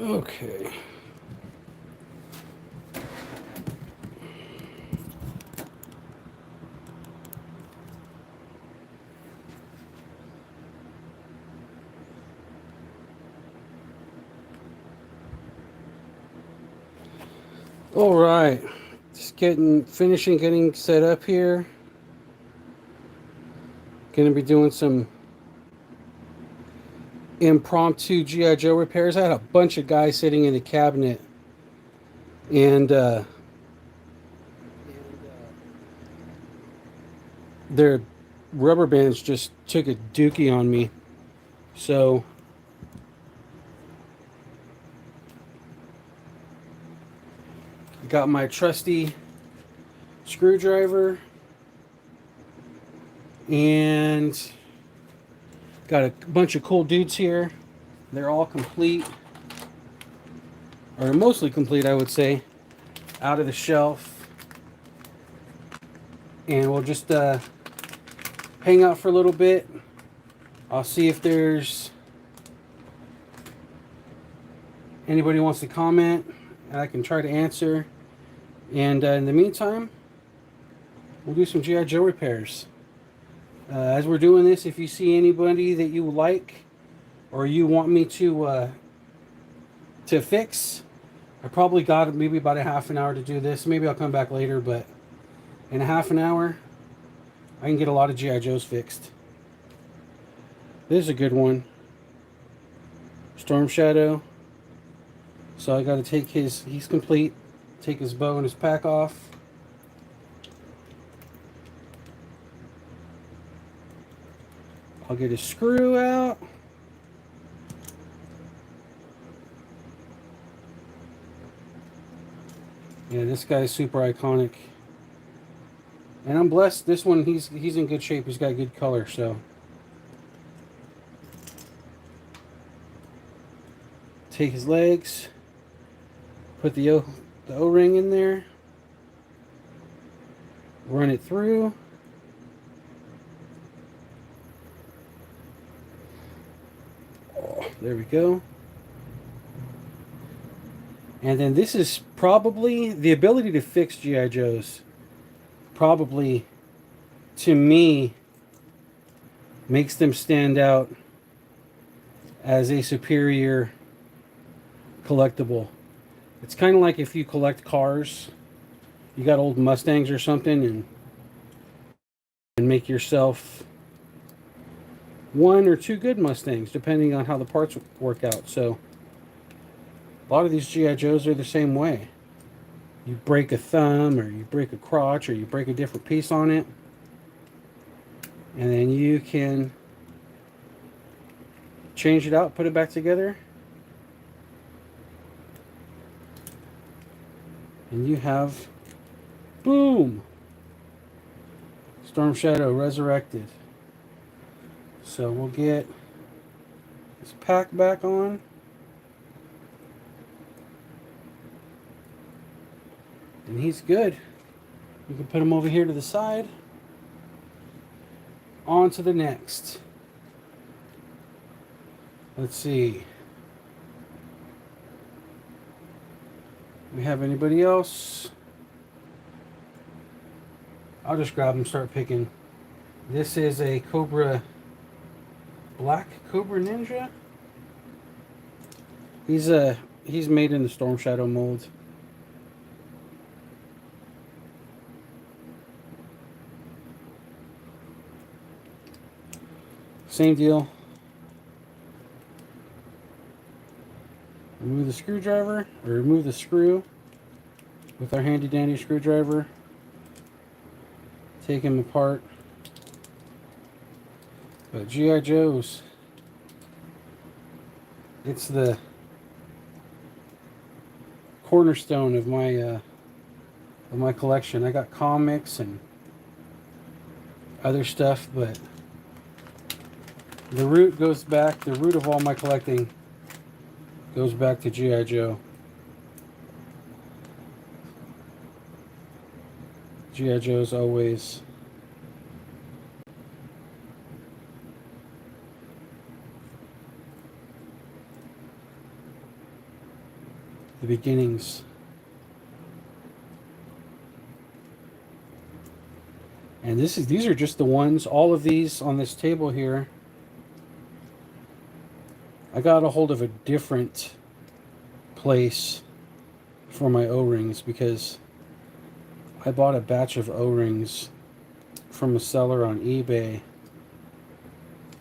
Okay. All right. Just finishing getting set up here. Gonna be doing some impromptu GI Joe repairs. I had a bunch of guys sitting in the cabinet, and their rubber bands just took a dookie on me. So got my trusty screwdriver and got a bunch of cool dudes here. They're all complete, or mostly complete, I would say, out of the shelf. And we'll just hang out for a little bit. I'll see if there's anybody who wants to comment, and I can try to answer. And in the meantime, we'll do some GI Joe repairs. As we're doing this, if you see anybody that you like or you want me to fix, I probably got maybe about a half an hour to do this. Maybe I'll come back later, but in a half an hour, I can get a lot of GI Joes fixed. This is a good one. Storm Shadow. So I got to take he's complete. Take his bow and his pack off. I'll get his screw out. Yeah, this guy's super iconic. And I'm blessed. This one, he's in good shape. He's got good color, so. Take his legs. Put the O-ring in there. Run it through. Oh, there we go. And then this is probably the ability to fix GI Joes. Probably, to me, makes them stand out as a superior collectible. It's kind of like if you collect cars, you got old Mustangs or something, and make yourself one or two good Mustangs, depending on how the parts work out. So a lot of these GI Joes are the same way. You break a thumb, or you break a crotch, or you break a different piece on it, and then you can change it out, put it back together, and you have, boom, Storm Shadow Resurrected. So we'll get his pack back on. And he's good. We can put him over here to the side. On to the next. Let's see. We have anybody else? I'll just grab him and start picking. This is a Cobra, Black Cobra Ninja. He's made in the Storm Shadow mold. Same deal. Remove the screwdriver, or remove the screw with our handy dandy screwdriver. Take him apart. But GI Joes, it's the cornerstone of my collection. I got comics and other stuff, but the root goes back. The root of all my collecting goes back to GI Joe. GI Joe's always the beginnings. And these are just the ones, all of these on this table here. I got a hold of a different place for my O-rings because I bought a batch of O-rings from a seller on eBay,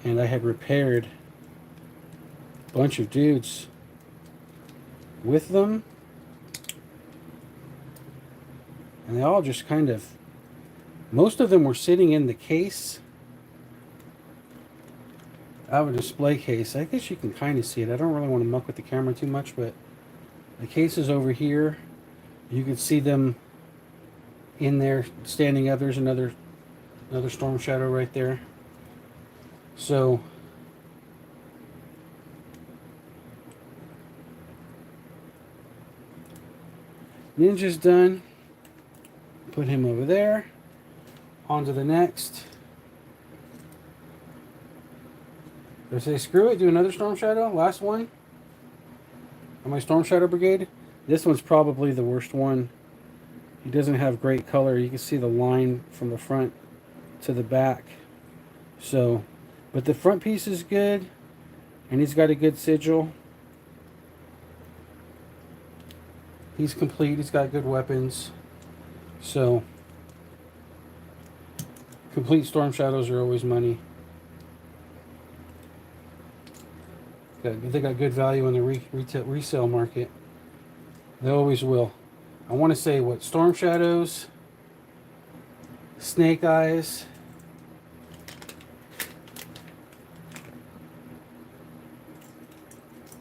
and I had repaired a bunch of dudes with them, and they all just kind of, most of them were sitting in the case. I have a display case. I guess you can kind of see it. I don't really want to muck with the camera too much, but the case is over here. You can see them in there standing up. There's another Storm Shadow right there. So Ninja's done. Put him over there. On to the next. Did I say screw it? Do another Storm Shadow? Last one? On my Storm Shadow Brigade? This one's probably the worst one. He doesn't have great color. You can see the line from the front to the back. So, but the front piece is good. And he's got a good sigil. He's complete. He's got good weapons. So, complete Storm Shadows are always money. They got good value in the resale market. They always will. I want to say what? Storm Shadows, Snake Eyes,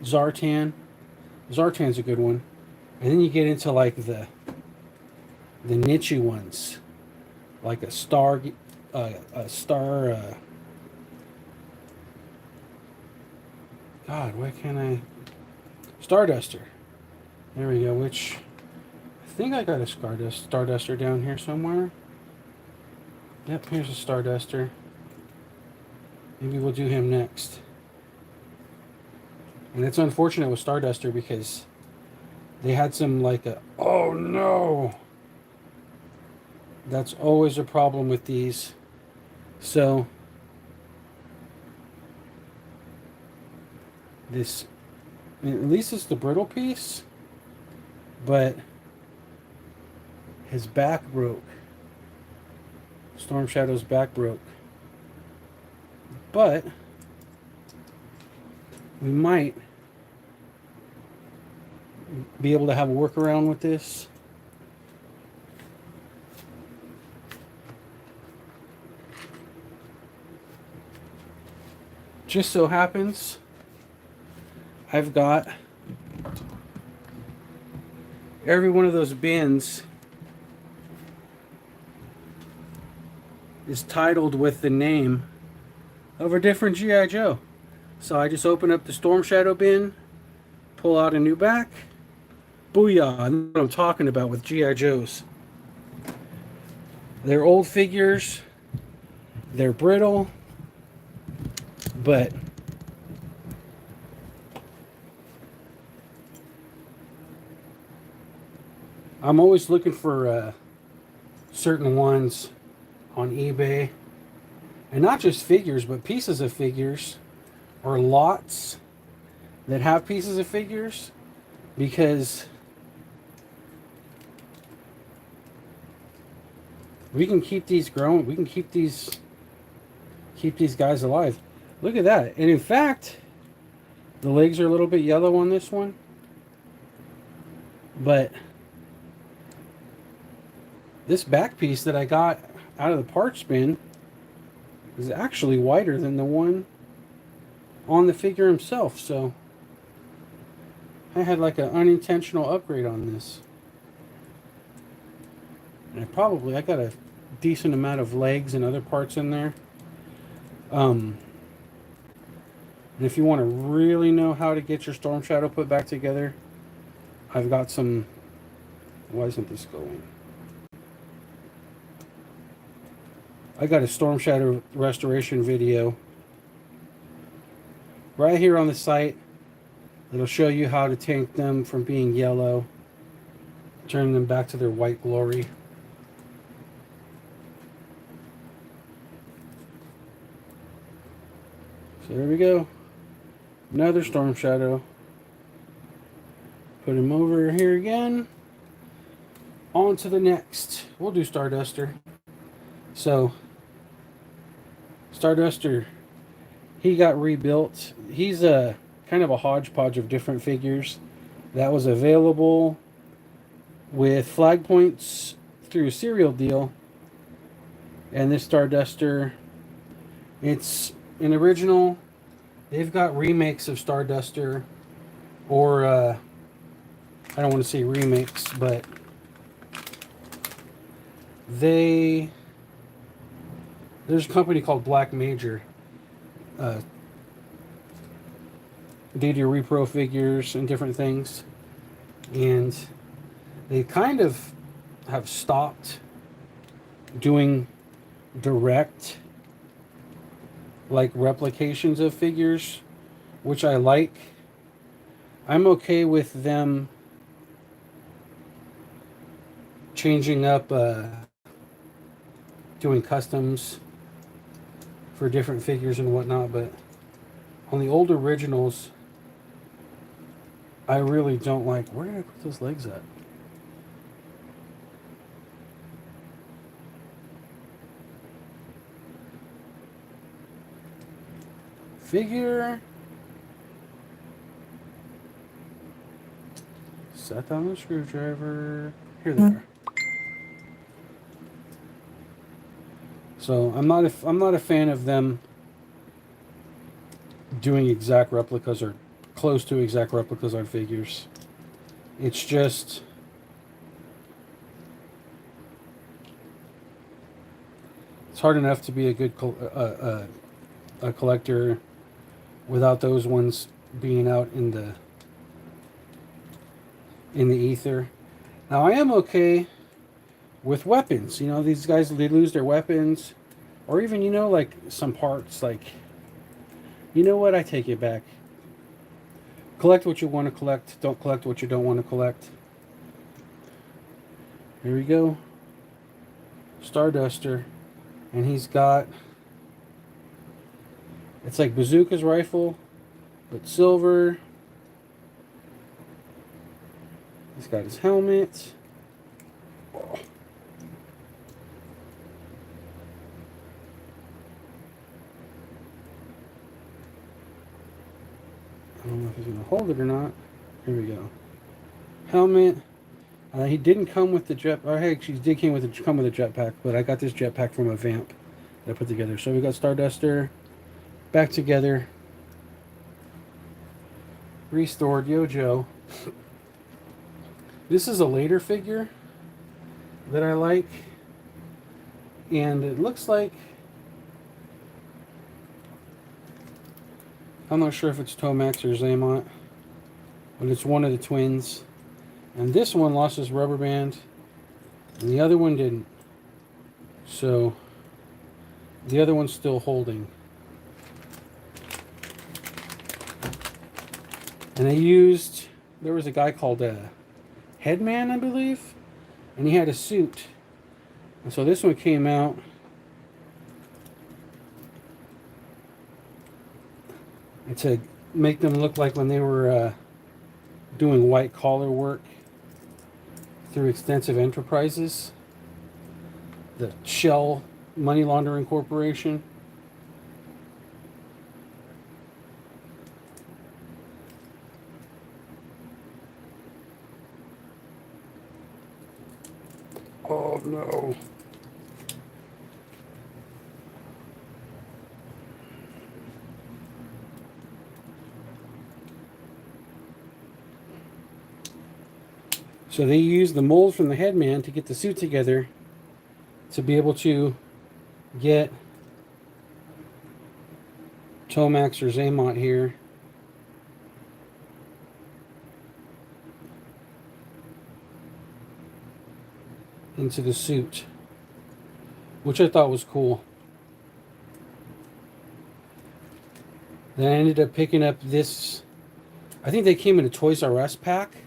Zartan. Zartan's a good one. And then you get into like the niche ones, like a star. God, why can't I? Starduster. There we go. Which I think I got a Starduster down here somewhere. Yep, here's a Starduster. Maybe we'll do him next. And it's unfortunate with Starduster because they had some like a, oh no! That's always a problem with these. So this, I mean, at least it's the brittle piece, but his back broke. Storm Shadow's back broke. But we might be able to have a workaround with this. Just so happens I've got every one of those bins is titled with the name of a different G.I. Joe. So I just open up the Storm Shadow bin, pull out a new back. Booyah! I know what I'm talking about with G.I. Joes. They're old figures. They're brittle. But I'm always looking for certain ones on eBay. And not just figures, but pieces of figures. Or lots that have pieces of figures. Because we can keep these growing. We can keep these guys alive. Look at that. And in fact, the legs are a little bit yellow on this one. But this back piece that I got out of the parts bin is actually wider than the one on the figure himself. So I had like an unintentional upgrade on this. And I got a decent amount of legs and other parts in there. And if you want to really know how to get your Storm Shadow put back together, I've got some... Why isn't this going? I got a Storm Shadow restoration video right here on the site. It'll show you how to take them from being yellow, turn them back to their white glory. So there we go. Another Storm Shadow. Put him over here again. On to the next. We'll do Starduster. So, Starduster, he got rebuilt. He's a kind of a hodgepodge of different figures that was available with flag points through a serial deal. And this Starduster, it's an original. They've got remakes of Starduster, or I don't want to say remakes, but there's a company called Black Major. They do repro figures and different things, and they kind of have stopped doing direct like replications of figures, which I like. I'm okay with them changing up, doing customs for different figures and whatnot, but on the old originals, I really don't like. Where did I put those legs at? Figure. Set down the screwdriver. Here they are. So I'm not a fan of them doing exact replicas or close to exact replicas on figures. It's just it's hard enough to be a good a collector without those ones being out in the ether. Now I am okay with weapons. You know, these guys, they lose their weapons, or even, you know, like some parts. Like, you know what? I take it back. Collect what you want to collect. Don't collect what you don't want to collect. Here we go. Starduster, and he's got, it's like Bazooka's rifle, but silver. He's got his helmet. Oh. I don't know if he's going to hold it or not. Here we go. Helmet. He didn't come with the jet. Or hey, actually, he did come with a jetpack, but I got this jetpack from a vamp that I put together. So we got Starduster back together, restored. Yo Joe. This is a later figure that I like, and it looks like, I'm not sure if it's Tomax or Xamot, but it's one of the twins. And this one lost his rubber band, and the other one didn't. So the other one's still holding. And I used, there was a guy called Headman, I believe, and he had a suit. And so this one came out. And to make them look like when they were doing white collar work through Extensive Enterprises, the Shell Money Laundering Corporation. Oh no. So they used the mold from the Headman to get the suit together to be able to get Tomax or Xamot here. Into the suit, which I thought was cool. Then I ended up picking up this I think they came in a Toys R Us pack,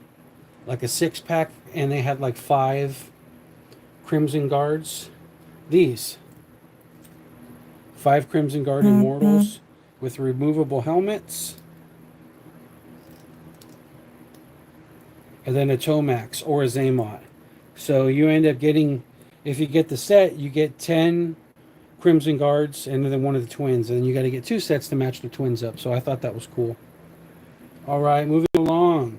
like a 6-pack, and they had like 5 Crimson Guards. These 5 Crimson Guard Immortals with removable helmets, and then a Tomax or a Zaymot. So you end up getting, if you get the set, you get 10 Crimson Guards and then one of the twins, and you got to get 2 sets to match the twins up. So I thought that was cool. All right, moving along.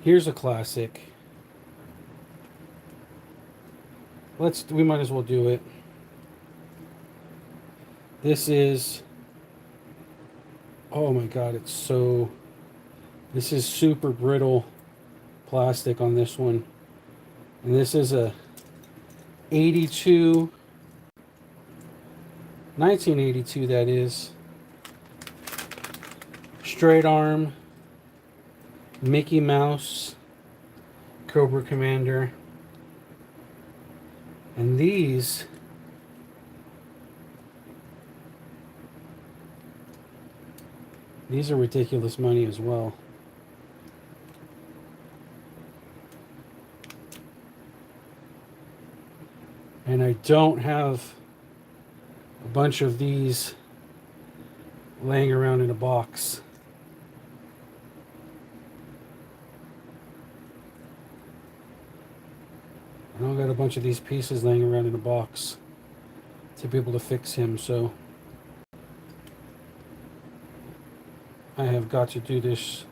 Here's a classic. We might as well do it. This is, oh my god, this is super brittle plastic on this one. And this is a 1982 that is, straight arm Mickey Mouse Cobra Commander. And these are ridiculous money as well. And I don't have a bunch of these laying around in a box. I don't got a bunch of these pieces laying around in a box to be able to fix him, so I have got to do this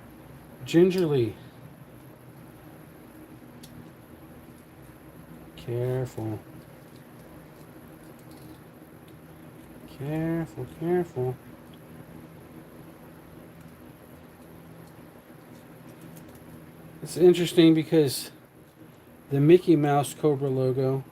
gingerly. Careful. Careful, careful. It's interesting because the Mickey Mouse Cobra logo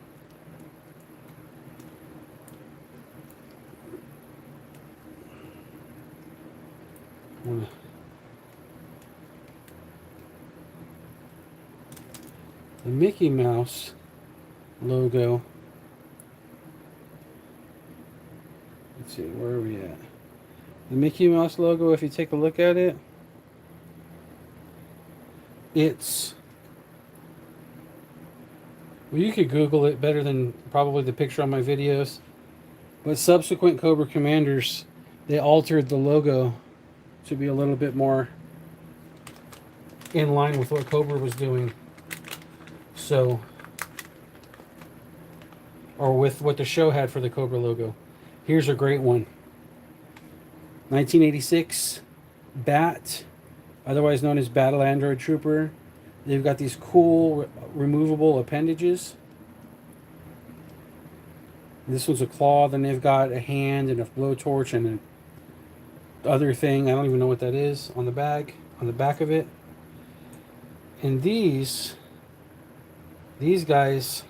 the Mickey Mouse logo, let's see, where are we at? The Mickey Mouse logo, if you take a look at it, it's, well, you could Google it better than probably the picture on my videos, but subsequent Cobra Commanders, they altered the logo to be a little bit more in line with what Cobra was doing. So, or with what the show had for the Cobra logo. Here's a great one. 1986 Bat, otherwise known as Battle Android Trooper. They've got these cool removable appendages. This one's a claw, then they've got a hand and a blowtorch and a other thing, I don't even know what that is, on the back of it. And these guys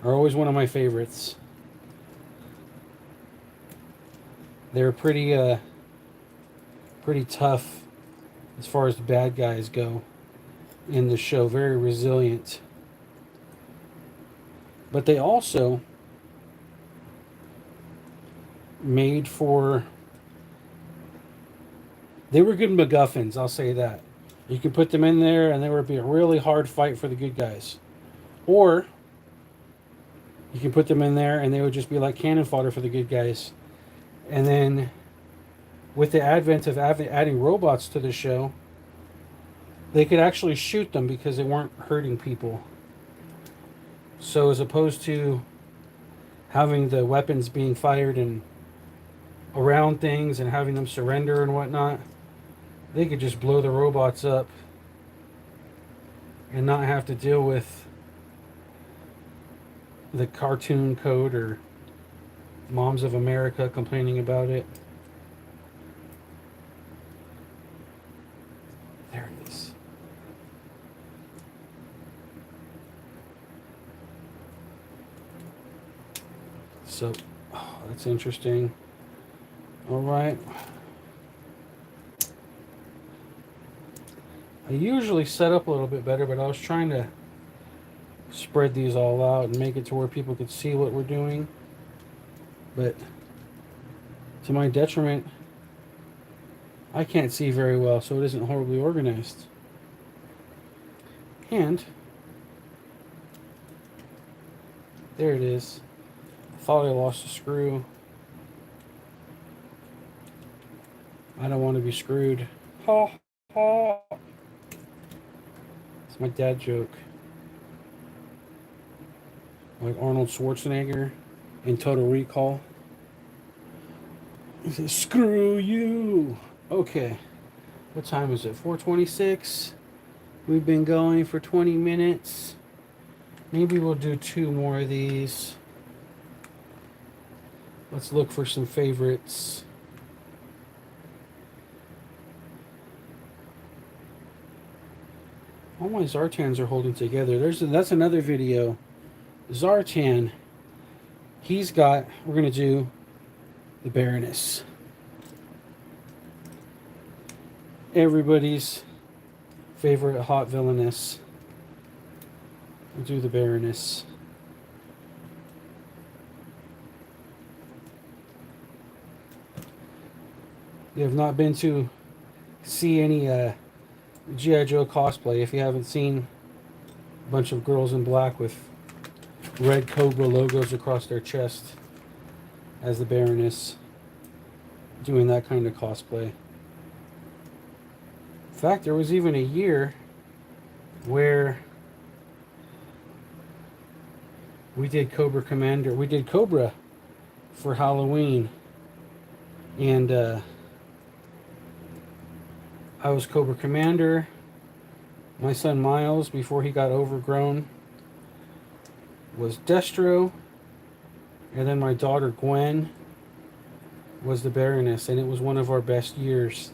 are always one of my favorites. They're pretty tough as far as the bad guys go in the show, very resilient. But they also made for, they were good MacGuffins, I'll say that. You can put them in there and there would be a really hard fight for the good guys. Or you can put them in there and they would just be like cannon fodder for the good guys. And then with the advent of adding robots to the show, they could actually shoot them because they weren't hurting people. So as opposed to having the weapons being fired and around things and having them surrender and whatnot, they could just blow the robots up and not have to deal with the cartoon code or Moms of America complaining about it. There it is. So, oh, that's interesting. All right. I usually set up a little bit better, but I was trying to spread these all out and make it to where people could see what we're doing. But to my detriment, I can't see very well, so it isn't horribly organized. And there it is. I thought I lost a screw. I don't want to be screwed. Ha ha. It's my dad joke. Like Arnold Schwarzenegger in Total Recall. He says, screw you. Okay. What time is it? 4:26. We've been going for 20 minutes. Maybe we'll do 2 more of these. Let's look for some favorites. All my Zartans are holding together. That's another video. Zartan. We're going to do the Baroness. Everybody's favorite hot villainess. We'll do the Baroness. You have not been to see any G.I. Joe cosplay. If you haven't seen a bunch of girls in black with red Cobra logos across their chest as the Baroness doing that kind of cosplay. In fact, there was even a year where we did Cobra for Halloween, and I was Cobra Commander. My son Miles, before he got overgrown, was Destro, and then my daughter Gwen was the Baroness, and it was one of our best years.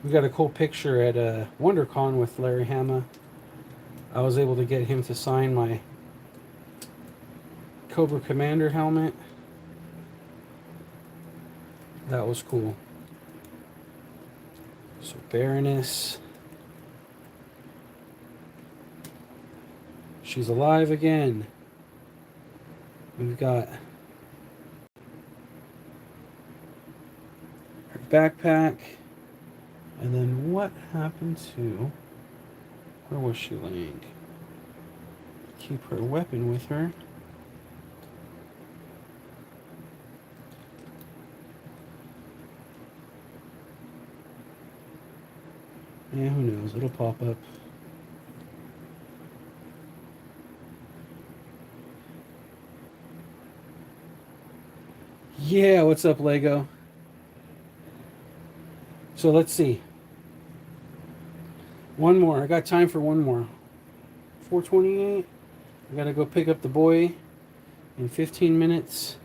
We got a cool picture at WonderCon with Larry Hama. I was able to get him to sign my Cobra Commander helmet. That was cool. So Baroness. She's alive again. We've got her backpack. And then what happened to... Where was she laying? Keep her weapon with her. Yeah, who knows? It'll pop up. Yeah, what's up, Lego? So let's see. One more. I got time for one more. 4:28. I gotta go pick up the boy in 15 minutes.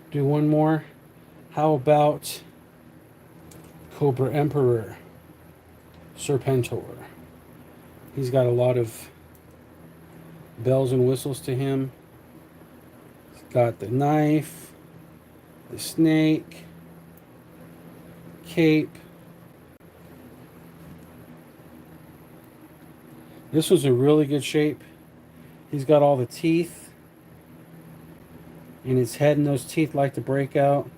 Do one more. How about Cobra Emperor? Serpentor. He's got a lot of bells and whistles to him. He's got the knife, the snake, cape. This was in really good shape. He's got all the teeth in his head, and those teeth like to break out.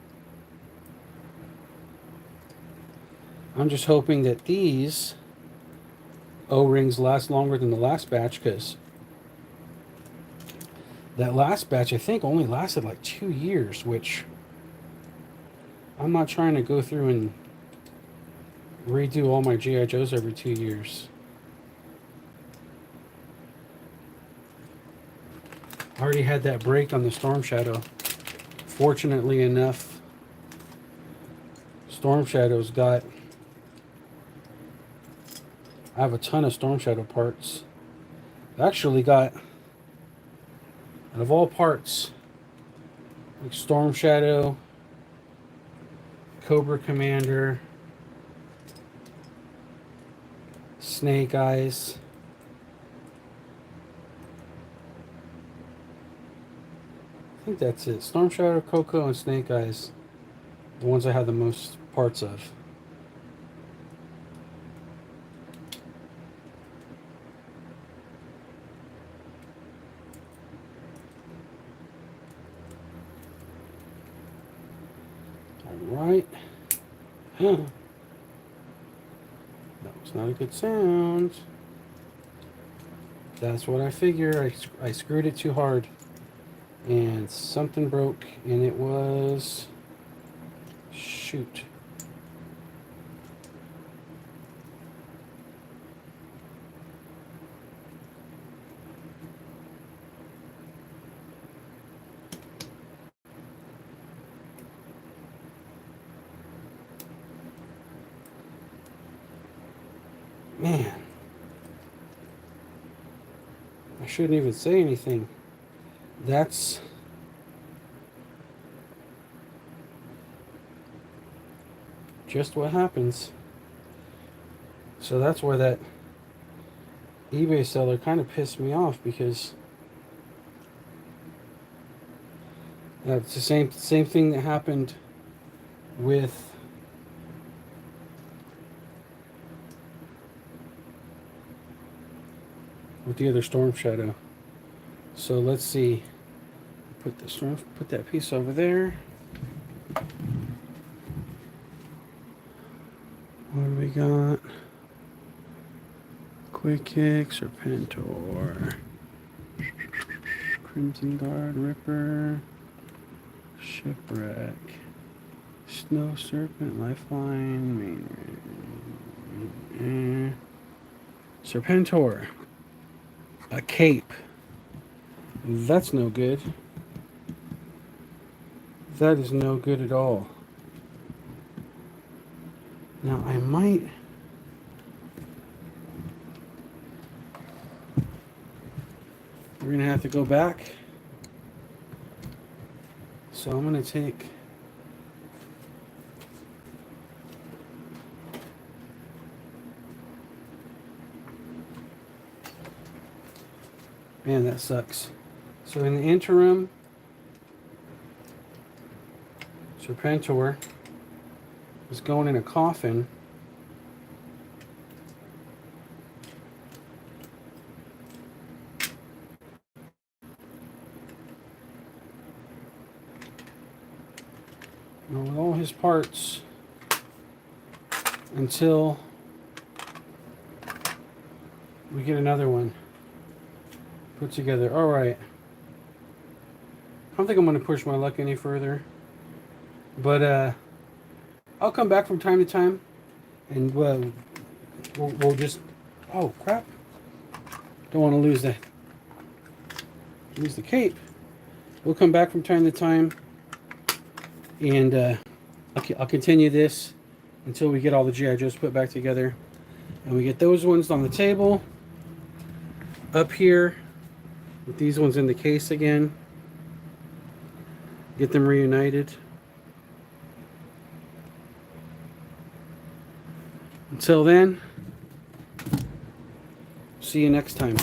I'm just hoping that these O-rings last longer than the last batch, because that last batch I think only lasted like 2 years, which I'm not trying to go through and redo all my G.I. Joes every 2 years. I already had that break on the Storm Shadow. Fortunately enough, Storm Shadow's got... I have a ton of Storm Shadow parts. I actually got, out of all parts, like Storm Shadow, Cobra Commander, Snake Eyes. I think that's it. Storm Shadow, Coco, and Snake Eyes. The ones I have the most parts of. Alright. It's not a good sound. That's what I figure. I screwed it too hard. And something broke, and it was... Shoot. Man. I shouldn't even say anything. That's... just what happens. So that's why that eBay seller kind of pissed me off, because it's the same thing that happened with the other Storm Shadow. So let's see. Put that piece over there. What do we got? Quick Kick, Serpentor, Crimson Guard, Ripper, Shipwreck, Snow Serpent, Lifeline, Serpentor, a cape. That's no good. That is no good at all. Now I might... We're going to have to go back. So I'm going to take... Man, that sucks. So in the interim, Serpentor is going in a coffin. With all his parts until we get another one put together. All right. I don't think I'm going to push my luck any further, but I'll come back from time to time, and we'll just... Oh crap! Don't want to lose the cape. We'll come back from time to time, and I'll continue this until we get all the G.I. Joes put back together, and we get those ones on the table up here with these ones in the case again. Get them reunited. Until then, see you next time.